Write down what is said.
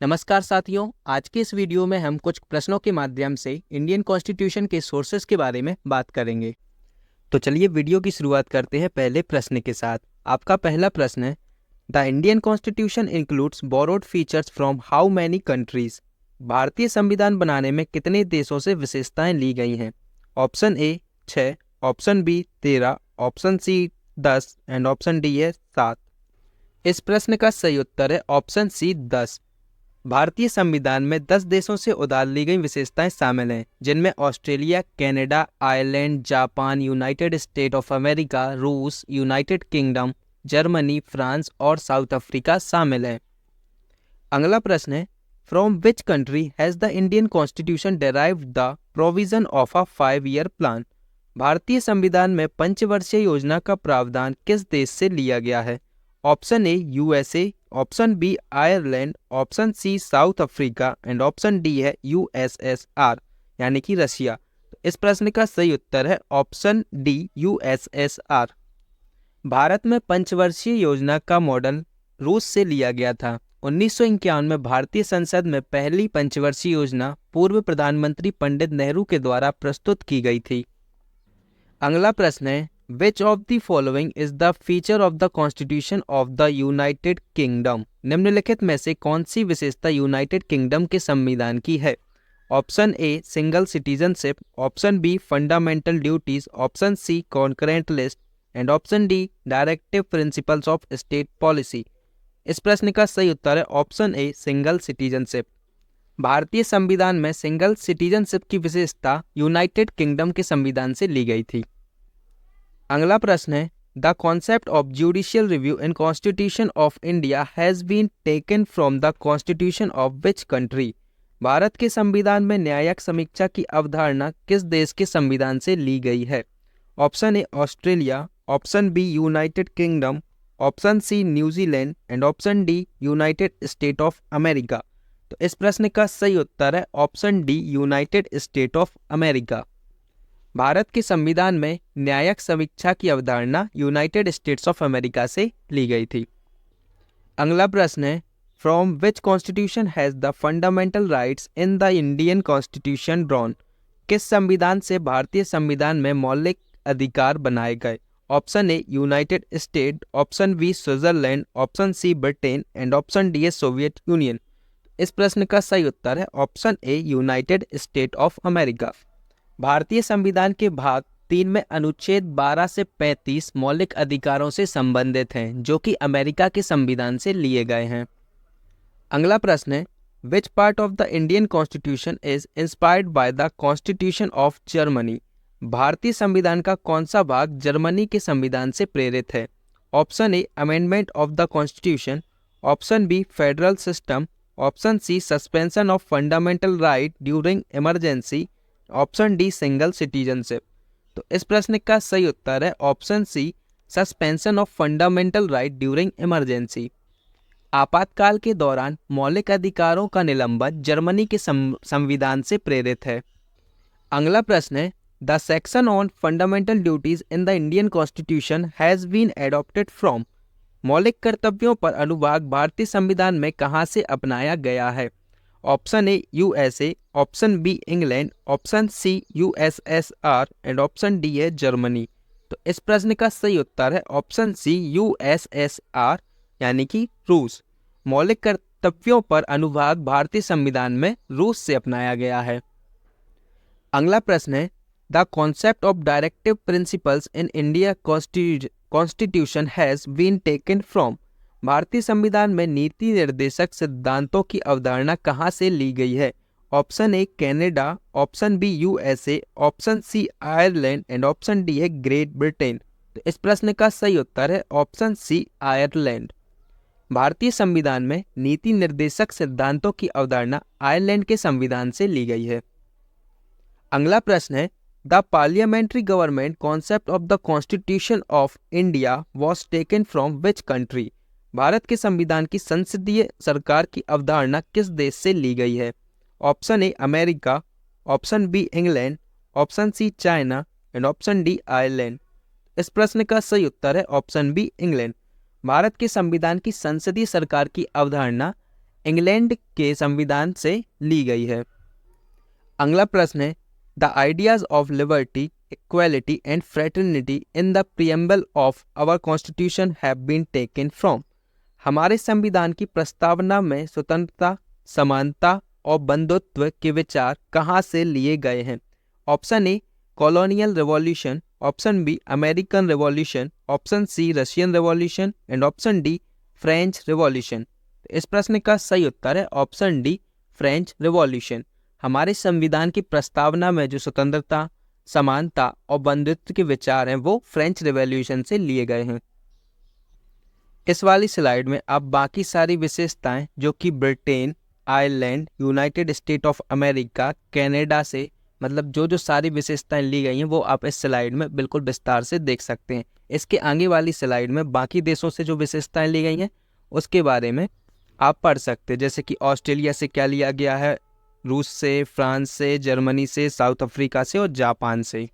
नमस्कार साथियों, आज के इस वीडियो में हम कुछ प्रश्नों के माध्यम से इंडियन कॉन्स्टिट्यूशन के सोर्सेस के बारे में बात करेंगे। तो चलिए वीडियो की शुरुआत करते हैं पहले प्रश्न के साथ। आपका पहला प्रश्न है, the Indian constitution includes borrowed features from how many countries? भारतीय संविधान बनाने में कितने देशों से विशेषताएं ली गई हैं? Option A 6, option B 13, option C 10 and option D है 7। इस प्रश्न का सही उत्तर है ऑप्शन सी 10। भारतीय संविधान में 10 देशों से उधार ली गई विशेषताएं शामिल हैं, जिनमें Australia, Canada, Ireland, Japan, United State of America, रूस, यूनाइटेड किंगडम, जर्मनी, फ्रांस और साउथ अफ्रीका शामिल हैं। अगला प्रश्न है, from which country has the Indian constitution derived the provision of a 5-year plan? भारतीय संविधान में पंचवर्षीय योजना का प्रावधान किस देश से लिया गया है? Option A USA, option B Ireland, option C South Africa and option D है यूएसएसआर यानी कि रशिया। तो इस प्रश्न का सही उत्तर है ऑप्शन डी यूएसएसआर। भारत में पंचवर्षीय योजना का मॉडल रूस से लिया गया था। 1951 में भारतीय संसद में पहली पंचवर्षीय योजना पूर्व प्रधानमंत्री पंडित नेहरू के द्वारा प्रस्तुत की गई थी। अगला प्रश्न है, which of the following is the feature of the constitution of the United kingdom? निम्नलिखित में से कौन सी विशेषता यूनाइटेड किंगडम के संविधान की है? Option A single citizenship, option B fundamental duties, option C concurrent list and option D directive principles of state policy. इस प्रश्न का सही उत्तर है ऑप्शन ए सिंगल सिटीजनशिप। भारतीय संविधान में सिंगल सिटीजनशिप की विशेषता यूनाइटेड किंगडम के संविधान से ली गई थी। अगला प्रश्न है, the concept of judicial review in constitution of India has been taken from the constitution of which country? Bharat के संविधान में न्यायिक समीक्षा की अवधारणा किस देश के संविधान से ली गई है? Option A Australia, option B United Kingdom, option C New Zealand and option D United State of America. तो इस प्रश्न का सही उत्तर है option D United State of America. Bharat के संविधान में न्यायिक समीक्षा की अवधारणा यूनाइटेड स्टेट्स ऑफ अमेरिका से ली गई थी। अगला प्रश्न है, from which constitution has the fundamental rights in the Indian constitution drawn? किस संविधान से भारतीय संविधान में मौलिक अधिकार बनाए गए? Option A United State, option B Switzerland, option C Britain and option D है सोवियत यूनियन। इस प्रश्न का सही उत्तर है option A United State of America. भारतीय संविधान के भाग 3 में अनुच्छेद 12 से 35 मौलिक अधिकारों से संबंधित हैं, जो कि अमेरिका के संविधान से लिए गए हैं। अगला प्रश्न है, which part of the Indian constitution is inspired by the constitution of Germany? भारतीय संविधान का कौन सा भाग जर्मनी के संविधान से प्रेरित है? Option A amendment of the constitution, option B federal system, option C suspension of fundamental right during emergency, option D single citizenship. तो इस प्रश्न का सही उत्तर है option C suspension of fundamental right during emergency. आपातकाल के दौरान मौलिक अधिकारों का निलंबन जर्मनी के संविधान से प्रेरित है। अगला प्रश्न है, the section on fundamental duties in the Indian constitution has been adopted from? मौलिक कर्तव्यों पर अनुभाग भारतीय संविधान में कहाँ से अपनाया गया है? Option A USA, option B England, option C USSR and option D है जर्मनी। तो इस प्रश्न का सही उत्तर है ऑप्शन सी यूएसएसआर यानी कि रूस। मौलिक कर्तव्यों पर अनुभाग भारतीय संविधान में रूस से अपनाया गया है। अगला प्रश्न है, the concept of directive principles in India constitution has been taken from? भारतीय संविधान में नीति निर्देशक सिद्धांतों की अवधारणा कहाँ से ली गई है? Option A Canada, option B USA, option C Ireland and option D है ग्रेट ब्रिटेन। तो इस प्रश्न का सही उत्तर है ऑप्शन सी आयरलैंड। भारतीय संविधान में नीति निर्देशक सिद्धांतों की अवधारणा आयरलैंड के संविधान से ली गई है। अगला प्रश्न है, the parliamentary government concept of the constitution of India was taken from which country? Bharat के संविधान की संसदीय सरकार की अवधारणा किस देश से ली गई है? Option A America, option B England, option C China and option D Ireland. इस प्रश्न का सही उत्तर है ऑप्शन बी इंग्लैंड। भारत के संविधान की संसदीय सरकार की अवधारणा इंग्लैंड के संविधान से ली गई है। अगला प्रश्न है, the ideas of liberty, equality and fraternity in the preamble of our constitution have been taken from. हमारे संविधान की प्रस्तावना में स्वतंत्रता, समानता और बंधुत्व के विचार कहाँ से लिए गए हैं? Option A colonial revolution, option B American revolution, option C Russian revolution and option D French revolution. इस प्रश्न का सही उत्तर है ऑप्शन डी फ्रेंच रिवॉल्यूशन। हमारे संविधान की प्रस्तावना में जो स्वतंत्रता, समानता और बंधुत्व के विचार हैं वो फ्रेंच रिवॉल्यूशन से लिए गए हैं। इस वाली स्लाइड में आप बाकी सारी विशेषताएं जो कि Britain, Ireland, United State of America, Canada से मतलब जो जो सारी विशेषताएं ली गई हैं वो आप इस स्लाइड में बिल्कुल विस्तार से देख सकते हैं। इसके आगे वाली स्लाइड में बाकी देशों से जो विशेषताएं ली गई हैं उसके बारे में आप पढ़ सकते हैं, जैसे कि ऑस्ट्रेलिया से क्या लिया गया है, रूस से, फ्रांस से, जर्मनी से, साउथ अफ्रीका से और जापान से।